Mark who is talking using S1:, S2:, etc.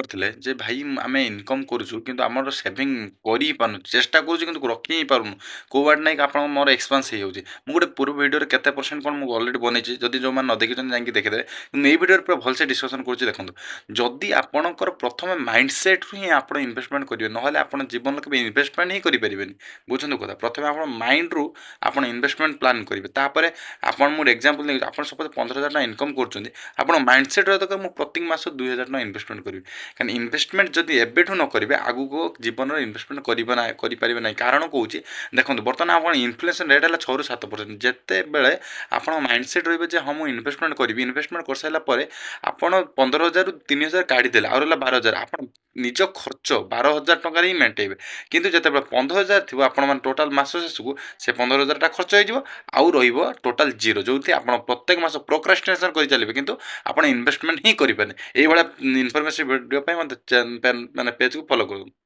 S1: କରିଥିଲେ ଯେ ଭାଇ ଆମେ ଇନକମ୍ କରୁଛୁ କିନ୍ତୁ ଆମର ସେଭିଂ କରି ହିଁ ପାରୁନୁ, ଚେଷ୍ଟା କରୁଛୁ କିନ୍ତୁ ରଖି ହିଁ ପାରୁନୁ। କେଉଁ ବାଟ ନାଇଁ ଆପଣଙ୍କ ମୋର ଏକ୍ସପାନ୍ସ ହେଇଯାଉଛି। ମୁଁ ଗୋଟେ ପୂର୍ବ ଭିଡ଼ିଓରେ କେତେ ପରସେଣ୍ଟ କ'ଣ ମୁଁ ଅଲରେଡ଼ି ବନେଇଛି, ଯଦି ଯେଉଁମାନେ ନ ଦେଖିଛନ୍ତି ଯାଇକି ଦେଖିଦେବେ। କିନ୍ତୁ ଏଇ ଭିଡ଼ିଓରେ ପୁରା ଭଲସେ ଡିସ୍କସନ୍ କରୁଛି ଦେଖନ୍ତୁ। ଯଦି ଆପଣଙ୍କର ପ୍ରଥମେ ମାଇଣ୍ଡ ସେଟ୍ରୁ ହିଁ ଆପଣ ଇନଭେଷ୍ଟମେଣ୍ଟ କରିବେ, ନହେଲେ ଆପଣ ଜୀବନରେ କେବେ ଇନଭେଷ୍ଟମେଣ୍ଟ ହିଁ କରିପାରିବେନି। ବୁଝନ୍ତୁ କଥା, ପ୍ରଥମେ ଆପଣ ମାଇଣ୍ଡରୁ ଆପଣ ଇନଭେଷ୍ଟମେଣ୍ଟ ପ୍ଲାନ୍ କରିବେ। ତାପରେ ଆପଣ ମୁଁ ଏକ୍ଜାମ୍ପଲ୍ ନେଇଛି, ଆପଣ ସପୋଜ୍ 15,000 ଟଙ୍କା ଇନକମ୍ କରୁଛନ୍ତି, ଆପଣ ମାଇଣ୍ଡ ସେଟ୍ ରହିବା ଦରକାର ମୁଁ ପ୍ରତ୍ୟେକ ମାସ 2,000 ଟଙ୍କା ଇନଭେଷ୍ଟମେଣ୍ଟ କରିବି। କାରଣ ଇନଭେଷ୍ଟମେଣ୍ଟ ଯଦି ଏବେଠୁ ନ କରିବେ ଆଗକୁ ଜୀବନରେ ଇନଭେଷ୍ଟମେଣ୍ଟ କରିପାରିବେ ନାହିଁ। କାରଣ କହୁଛି ଦେଖନ୍ତୁ, ବର୍ତ୍ତମାନ ଆପଣ ଇନଫ୍ଲେସନ୍ ରେଟ୍ ହେଲା 6-7%। ଯେତେବେଳେ ଆପଣ ମାଇଣ୍ଡ ସେଟ୍ ରହିବେ ଯେ ହଁ ମୁଁ ଇନଭେଷ୍ଟମେଣ୍ଟ କରିବି, ଇନଭେଷ୍ଟମେଣ୍ଟ କରିସାରିଲା ପରେ ଆପଣ 15,000ରୁ 3,000 କାଢ଼ିଦେଲେ, ଆଉ ରହିଲା 12,000। ଆପଣ ନିଜ ଖର୍ଚ୍ଚ 12,000 ଟଙ୍କାରେ ହିଁ ମେଣ୍ଟେଇବେ। କିନ୍ତୁ ଯେତେବେଳେ 15,000 ଥିବ, ଆପଣ ମାନେ ଟୋଟାଲ୍ ମାସ ଶେଷକୁ ସେ 15,000ଟା ଖର୍ଚ୍ଚ ହେଇଯିବ, ଆଉ ରହିବ ଟୋଟାଲ୍ ଜିରୋ, ଯେଉଁଠି ଆପଣ ପ୍ରତ୍ୟେକ ମାସ ପ୍ରୋକ୍ରାଷ୍ଟିନେସନ୍ କରି ଚାଲିବେ କିନ୍ତୁ ଆପଣ ଇନଭେଷ୍ଟମେଣ୍ଟ ହିଁ କରିପାରିବେ। ଏଇଭଳିଆ ଇନଫର୍ମେଟିଭ୍ ଭିଡ଼ିଓ ପାଇଁ ମୋତେ ମାନେ ପେଜ୍କୁ ଫଲୋ କରନ୍ତୁ।